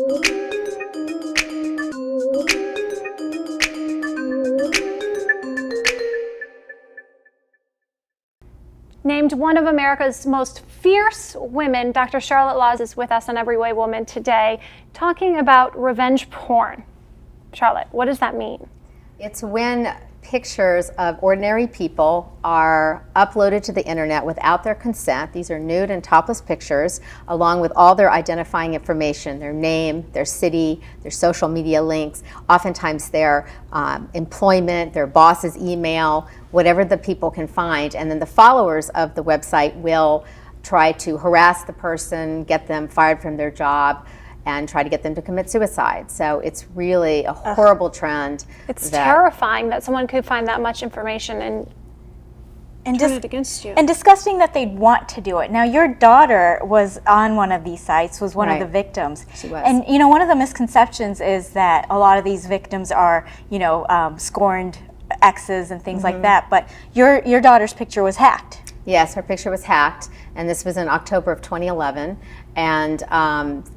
Named one of America's most fierce women, Dr. Charlotte Laws is with us on Every Way Woman today, talking about revenge porn. Charlotte, what does that mean? It's when pictures of ordinary people are uploaded to the internet without their consent. These are nude and topless pictures, along with all their identifying information, their name, their city, their social media links, oftentimes their employment, their boss's email, whatever the people can find. And then the followers of the website will try to harass the person, get them fired from their job, and try to get them to commit suicide. So it's really a horrible trend. It's terrifying that someone could find that much information and turn it against you. And disgusting that they'd want to do it. Now, your daughter was on one of these sites, was one of the victims. She was. And, you know, one of the misconceptions is that a lot of these victims are, you know, scorned exes and things like that. But your daughter's picture was hacked. Yes, her picture was hacked, and this was in October of 2011. And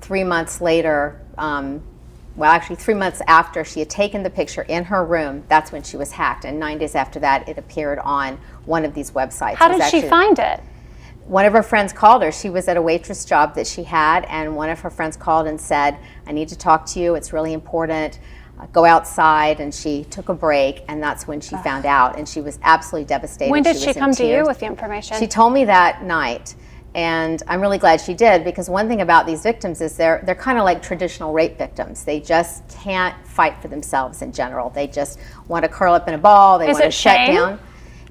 3 months later, well, actually 3 months after she had taken the picture in her room, that's when she was hacked. And 9 days after that, it appeared on one of these websites. How did she find it? One of her friends called her. She was at a waitress job that she had, and one of her friends called and said, "I need to talk to you. It's really important. Go outside." And she took a break, and that's when she found out, and she was absolutely devastated. When did she come to you with the information? She told me that night, and I'm really glad she did, because one thing about these victims is they're kind of like traditional rape victims. They just can't fight for themselves in general. They just want to curl up in a ball. They want to shut down.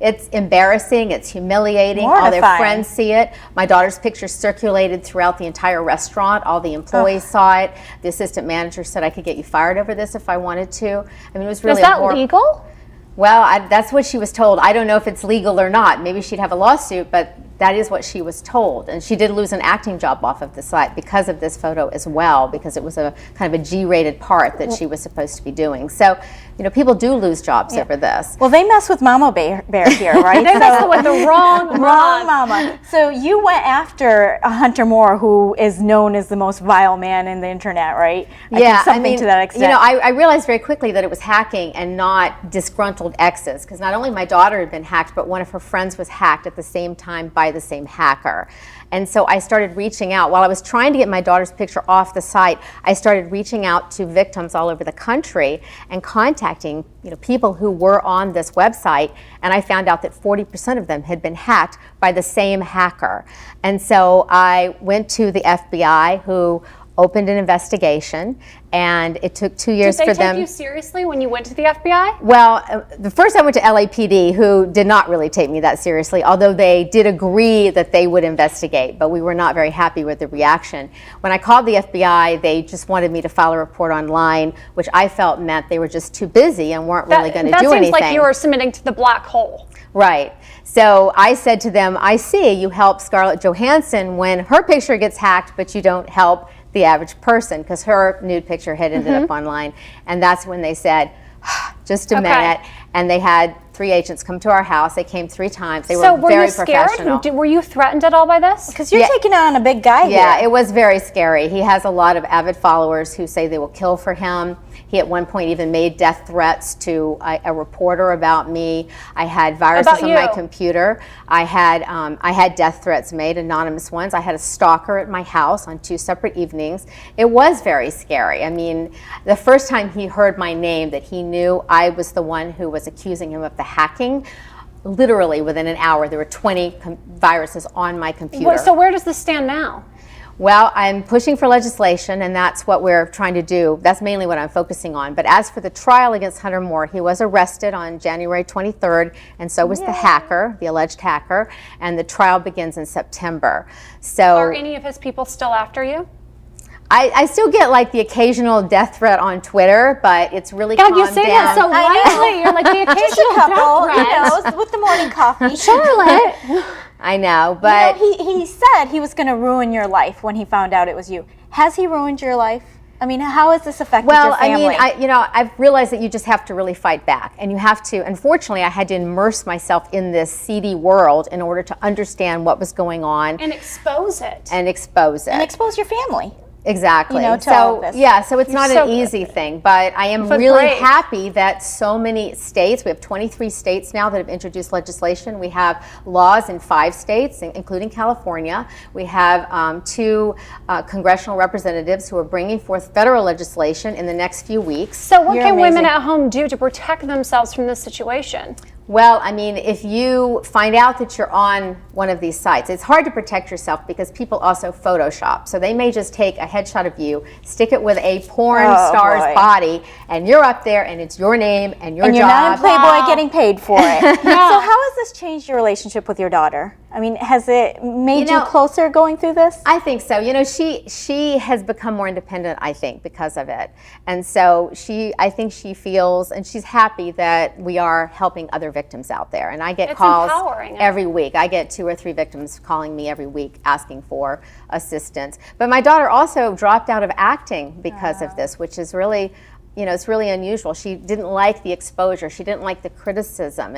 It's embarrassing, it's humiliating, all their friends see it. My daughter's picture circulated throughout the entire restaurant. All the employees saw it. The assistant manager said I could get you fired over this if I wanted to. I mean, it was really Is that legal? Well, that's what she was told. I don't know if it's legal or not. Maybe she'd have a lawsuit, but that is what she was told. And she did lose an acting job off of the site because of this photo as well, because it was a kind of a G-rated part that she was supposed to be doing. So, you know, people do lose jobs over this. Well, they mess with Mama Bear here, right? They mess with the wrong mama. So you went after Hunter Moore, who is known as the most vile man in the internet, right? I mean, to that extent. You know, I realized very quickly that it was hacking and not disgruntled exes, because not only my daughter had been hacked, but one of her friends was hacked at the same time by the same hacker. And so I started reaching out. While I was trying to get my daughter's picture off the site, I started reaching out to victims all over the country and contacting, you know, people who were on this website, and I found out that 40% of them had been hacked by the same hacker. And so I went to the FBI, who opened an investigation, and it took 2 years for them. Did they take you seriously when you went to the FBI? Well, the first I went to LAPD, who did not really take me that seriously, although they did agree that they would investigate, but we were not very happy with the reaction. When I called the FBI, they just wanted me to file a report online, which I felt meant they were just too busy and weren't really going to do anything. That seems like you were submitting to the black hole. Right. So I said to them, I see you help Scarlett Johansson when her picture gets hacked, but you don't help the average person, because her nude picture had ended up online. And that's when they said, just a minute. And they had 3 agents come to our house. They came 3 times. They were very professional. Were you threatened at all by this? Because you're taking on a big guy here. Yeah, it was very scary. He has a lot of avid followers who say they will kill for him. He at one point even made death threats to a reporter about me. I had viruses on my computer. I had death threats made, anonymous ones. I had a stalker at my house on 2 separate evenings. It was very scary. I mean, the first time he heard my name, that he knew I was the one who was accusing him of the hacking, literally within an hour there were 20 viruses on my computer. So where does this stand now? Well, I'm pushing for legislation, and that's what we're trying to do. That's mainly what I'm focusing on. But as for the trial against Hunter Moore, he was arrested on January 23rd, and so was the hacker, the alleged hacker, and the trial begins in September. So, are any of his people still after you? I still get like the occasional death threat on Twitter, but it's really calmed down. You say that so lightly. You're like the occasional couple, death threat. you know, with the morning coffee. Charlotte. I know, but you know, he said he was going to ruin your life when he found out it was you. Has he ruined your life? I mean, how has this affected your family? Well, I mean, I've realized that you just have to really fight back, and you have to. Unfortunately, I had to immerse myself in this seedy world in order to understand what was going on and expose it. And expose it. And expose your family. Exactly. To all of this. Yeah, so it's not so an easy thing, but I am But really brave. happy that so many states, we have 23 states now that have introduced legislation. We have laws in 5 states, including California. We have 2 congressional representatives who are bringing forth federal legislation in the next few weeks. So what You're can women amazing. at home do to protect themselves from this situation? Well, I mean, if you find out that you're on one of these sites, it's hard to protect yourself because people also Photoshop. So they may just take a headshot of you, stick it with a porn star's boy. body, and you're up there and it's your name and your And you're job. not in Playboy getting paid for it. So how has this changed your relationship with your daughter? I mean, has it made you closer going through this? I think so. She has become more independent, I think, because of it. And so I think she feels, and she's happy that we are helping other victims out there. And I get It's calls empowering. every week. I get 2 or 3 victims calling me every week asking for assistance. But my daughter also dropped out of acting because of this, which is really, it's really unusual. She didn't like the exposure. She didn't like the criticism.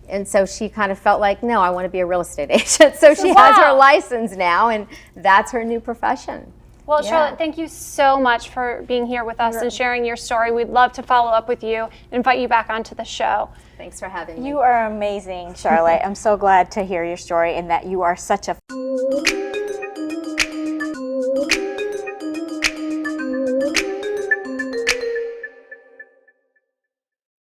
And so she kind of felt like, no, I want to be a real estate agent. So she has her license now, and that's her new profession. Well, Charlotte, thank you so much for being here with us and sharing your story. We'd love to follow up with you and invite you back onto the show. Thanks for having me. You are amazing, Charlotte. I'm so glad to hear your story and that you are such a